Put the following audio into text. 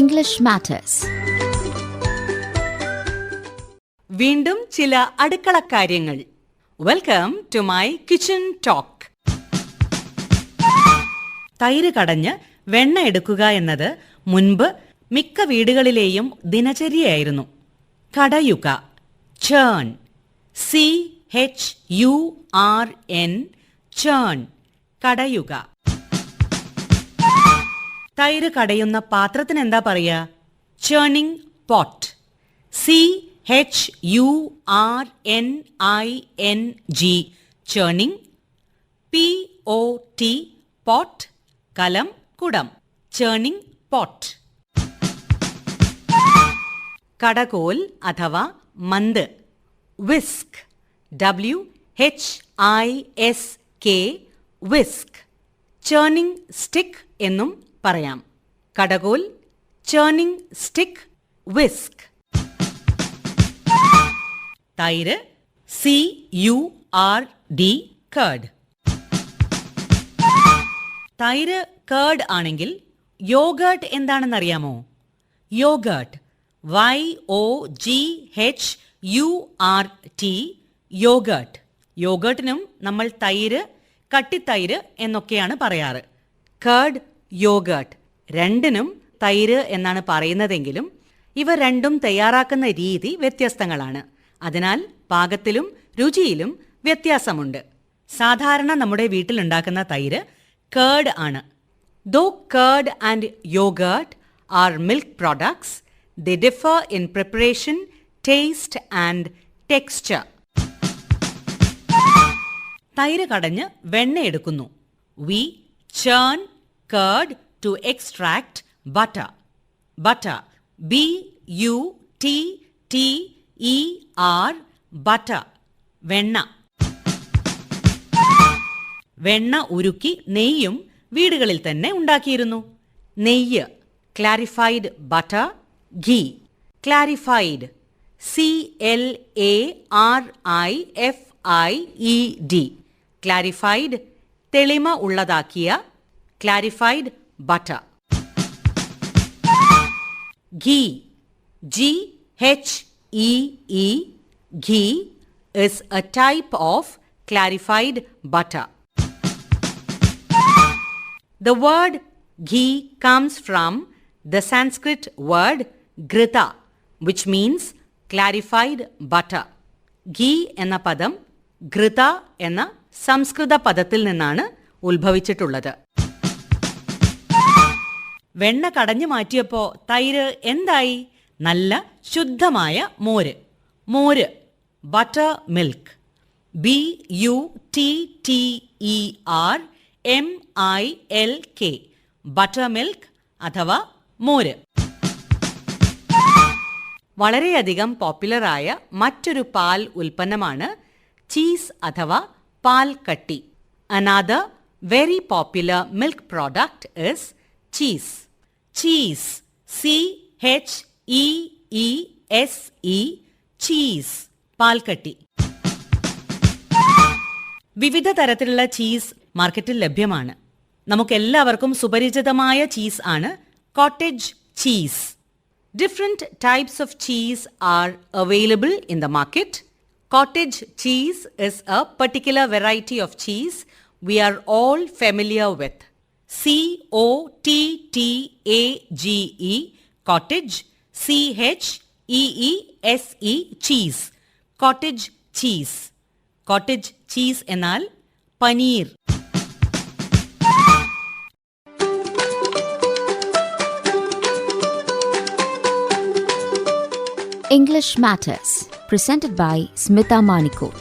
English Matters. വീണ്ടും ചില അടുക്കളക്കാര്യങ്ങൾ. Welcome to my kitchen talk. തൈര് കടഞ്ഞ് വെണ്ണ എടുക്കുക എന്നത് മുൻപ് മിക്ക വീടുകളിലെയും ദിനചര്യയായിരുന്നു. കടയുക, ചേൺ, CHURN, ചേൺ, കടയുക. തൈര് കടയുന്ന പാത്രത്തിന് എന്താ പറയുക? Churning pot. CHURNING, churning. POT, pot, കലം, കുടം. Churning pot. കടകോൽ അഥവാ month, whisk. WHISK, whisk. Churning stick എന്നും പറയാം. കടകോൽ, ചേണിംഗ് സ്റ്റിക്ക്, വിസ്ക്. തൈര്, CURD, കേർഡ്. തൈര് കേർഡ് ആണെങ്കിൽ യോഗേർട്ട് എന്താണെന്നറിയാമോ? Yoghurt, YOGHURT, yoghurt. യോഗേർട്ടിനും നമ്മൾ തൈര്, കട്ടിത്തൈര് എന്നൊക്കെയാണ് പറയാറ്. കേർഡ്, യോഗേർട്ട് രണ്ടിനും തൈര് എന്നാണ് പറയുന്നതെങ്കിലും ഇവ രണ്ടും തയ്യാറാക്കുന്ന രീതി വ്യത്യസ്തങ്ങളാണ്. അതിനാൽ പാകത്തിലും രുചിയിലും വ്യത്യാസമുണ്ട്. സാധാരണ നമ്മുടെ വീട്ടിലുണ്ടാക്കുന്ന തൈര് കേർഡ് ആണ്. Though curd and yoghurt are milk products, they differ in preparation, taste and texture. തൈര് കടഞ്ഞ് വെണ്ണ എടുക്കുന്നു. We churn curd to extract butter. Butter, BUTTER, butter, വെണ്ണ. വെണ്ണ ഉരുക്കി നെയ്യും വീടുകളിൽ തന്നെ ഉണ്ടാക്കിയിരുന്നു. നെയ്യ്, clarified butter, ghee. clarified, CLARIFIED, clarified, തെളിമ ഉള്ളതാക്കിയ, clarified butter. Ghee, GHEE, ghee is a type of clarified butter. The word ghee comes from the Sanskrit word ghृता, which means clarified butter. ghee എന്ന പദം ഘൃത എന്ന സംസ്കൃത പദത്തിൽ നിന്നാണ് ഉത്ഭവിച്ചിട്ടുള്ളത്. വെണ്ണ കടഞ്ഞു മാറ്റിയപ്പോൾ തൈര് എന്തായി? നല്ല ശുദ്ധമായ മോര്. മോര്, butter milk. BUTTERMILK, butter milk അഥവാ മോര്. വളരെയധികം പോപ്പുലറായ മറ്റൊരു പാൽ ഉൽപ്പന്നമാണ് ചീസ് അഥവാ പാൽ കട്ടി. Another very popular milk product is cheese. Cheese, CHEESE, cheese, പാൽക്കട്ടി. വിവിധ തരത്തിലുള്ള ചീസ് മാർക്കറ്റിൽ ലഭ്യമാണ്. നമുക്കെല്ലാവർക്കും സുപരിചിതമായ ചീസ് ആണ് cottage cheese. Different types of cheese are available in the market. Cottage cheese is a particular variety of cheese we are all familiar with. COTTAGE, cottage. CHEESE, cheese, cottage cheese. Cottage cheese എന്നാൽ paneer. English Matters, presented by Smita Manikot.